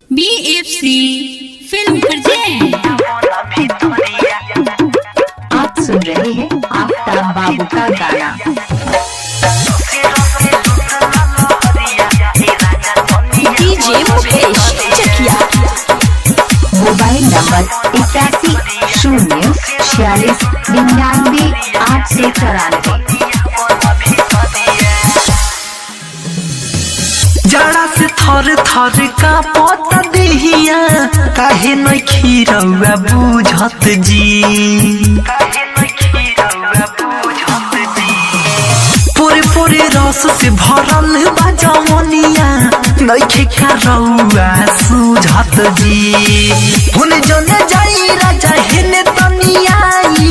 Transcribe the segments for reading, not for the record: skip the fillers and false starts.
BFC film present. आप सुन रहे हैं आफ्ताब बाबू का गाना। DJ Mukesh Chakiya. Mobile number 81 046 99 894। जड़ा से थर थर का पता देहिया काहे न खीरौआ बुझत जी। पूरे पूरे रस से भरल बा जवनिया नइखे करौआ सुझत जी। हुने जने जाई राजा हेने तनियाई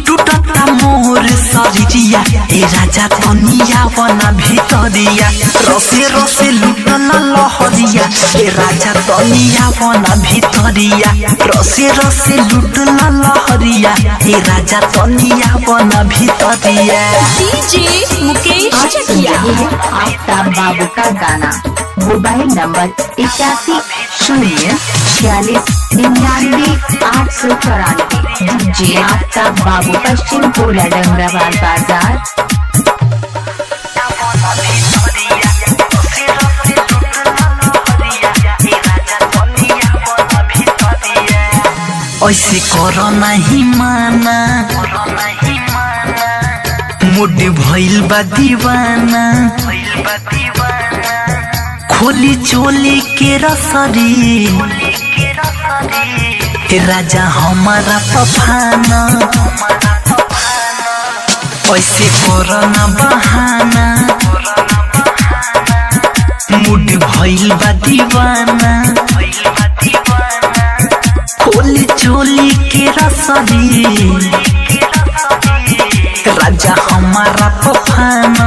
टूटता मोर शरीरिया ए राजा तनिया बना भितरिया रसे रसे लुटल लहरिया ए राजा तनिया बना भितरिया रसे रसे लुटल लहरिया ए राजा तनिया बना भितरिया। डीजे मुकेश आप सुन चकिया। रहे हैं आफ्ताब बाबू का गाना। Mobile number 81 046 99 894। डीजे आफ्ताब बाबू, पश्चिम टोला, डंगरावाल बाजार। ऐसे करो नहीं माना मुड भइल बा दीवाना खोली चोली के रसरी राजा हमारा पफाना। ऐसे करो ना बहाना मुड भइल बा दीवाना खोली चोली के रसरी राजा हमारा पफाना।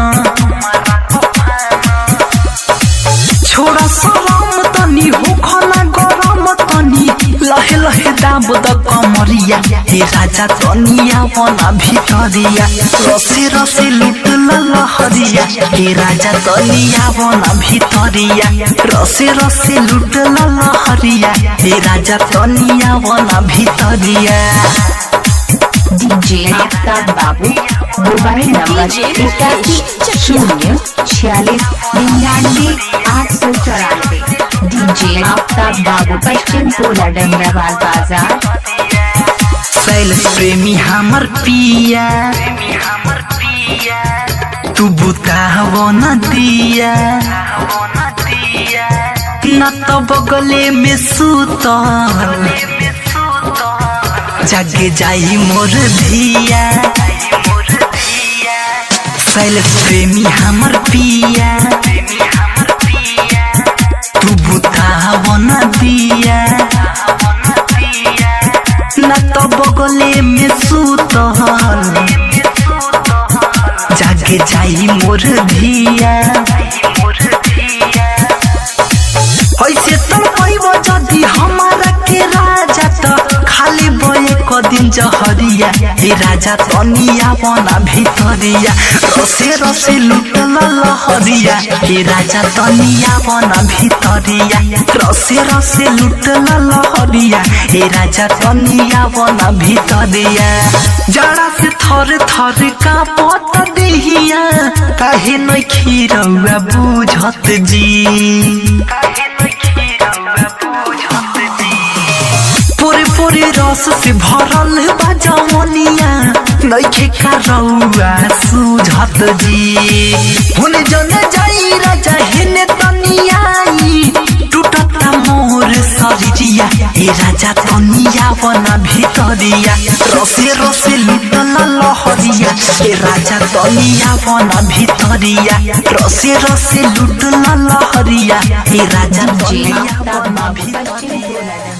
छोड़ा शरम तनी होखना गरम तनी लहे लहे दाब द कमरिया हे राजा तनिया बना भितरिया रसे रसे लुटल लहरिया हे राजा तनिया बना भितरिया रसे रसे लुटल लहरिया हे राजा तनिया बना भितरिया। डीजे आफ्ताब बाबू, मोबाइल नंबर 81 046 99 894। डीजे आफ्ताब बाबू, पश्चिम टोला, डंगरावाल बाजार। शैल प्रेमी हमर पिया तू बुतावो न दिया न तो बगले में सुतल जागे जाई मोर धिया। शैल प्रेमी हमर पिया तू बुतावो न दिया न तो बगले में सुतल जागे जाई मोर धिया। ऐसे तो पैबो जदी हमारा के राजा तो खाली बोए को दिन जहरिया हे राजा तनिया बना भितरिया रसे रसे लुटल लहरिया हे राजा तनिया बना भितरिया रसे रसे लुटल लहरिया हे राजा तनिया बना भितरिया। जड़ा से थर थर का पता देहिया काहे न खीरौआ बुझत जी। पूरे पूरे रस से भरल बा जवनिया नइखे करौआ सुझत जी। हुने जने जाई राजा हेने तनियाई टूटता मोर शरीरिया हे राजा तनिया बना भितरिया रसे रसे लुटल लहरिया हे राजा तनिया बना भितरिया रसे रसे लुटल लहरिया हे राजा तनिया बना भितरिया।